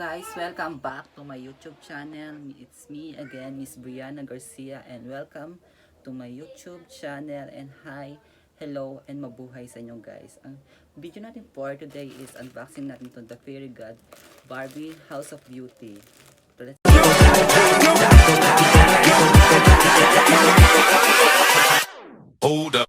Guys, welcome back to my YouTube channel. It's me again, Miss Brianna Garcia, and welcome to my YouTube channel. And hi, hello, and mabuhay sa inyo guys. Ang video natin for today is unboxing natin to the Fairy God Barbie House of Beauty. So let's Hold up.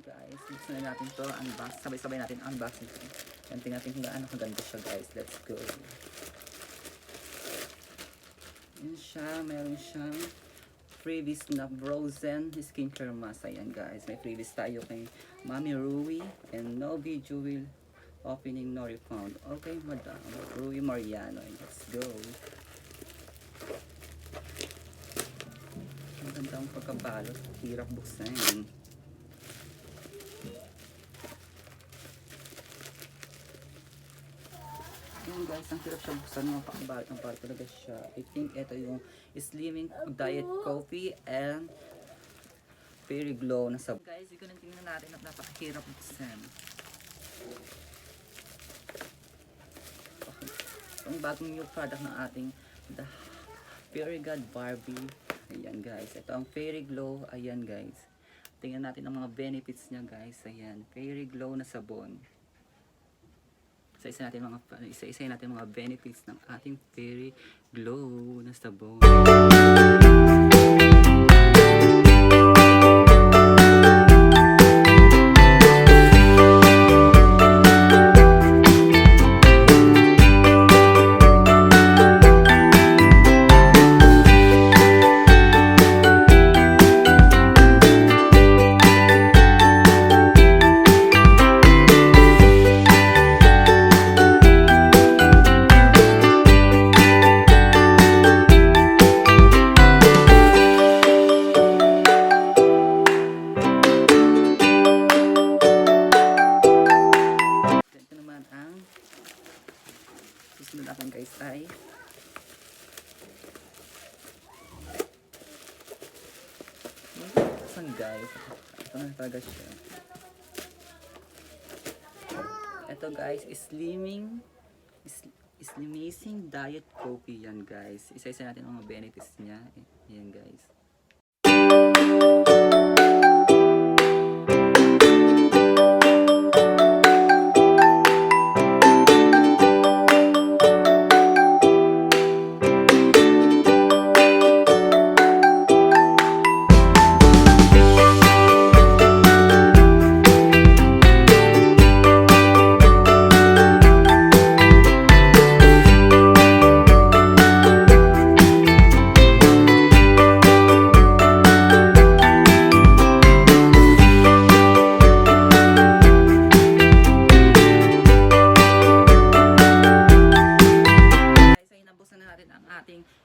guys, gusto na natin to unbox, sabay-sabay natin unboxing. And tingnan natin kung gaano kaganda siya guys. Let's go. Yan siya, meron siyang freebies na frozen skincare mask. Ayan guys, may freebies tayo kay Mami Rui, and no video will opening no refund. Okay madam, Rui Mariano. Let's go. Ang ganda ang pagkabalot, hirap buksan. Ayan guys, ang hirap siya buksan, mapakabalit ng balit talaga siya. I think ito yung Slimming Diet Coffee and Fairy Glow na sabon. Guys, ito nang tingnan natin at napakahirap buksan. Ang bagong new product ng ating The Fairy God Barbie. Ayan guys, ito ang Fairy Glow. Ayan guys, tingnan natin ang mga benefits niya guys. Ayan, Fairy Glow na sabon. Isa-isa natin mga benefits ng ating Fairy Glow na sabon. Susunod natin guys ay saan guys? Ito na talaga siya. Ito guys, Slimazing Diet Coffee yan guys. Isa-isa natin ang mga benefits niya. Yan guys.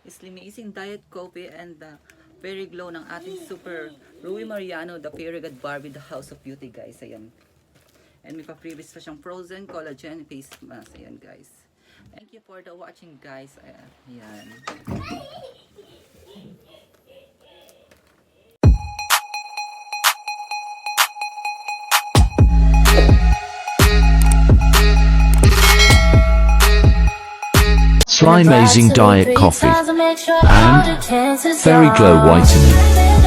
Slimazing Diet Coffee and the Fairy Glow ng ating Super Rui Mariano, the Fairy God Barbie, the House of Beauty guys. Ayan. And may pa-freebies pa siyang frozen collagen face mask. Ayan guys. Thank you for the watching guys. Ayan. Slimazing Diet Coffee and Fairy Glow Whitening.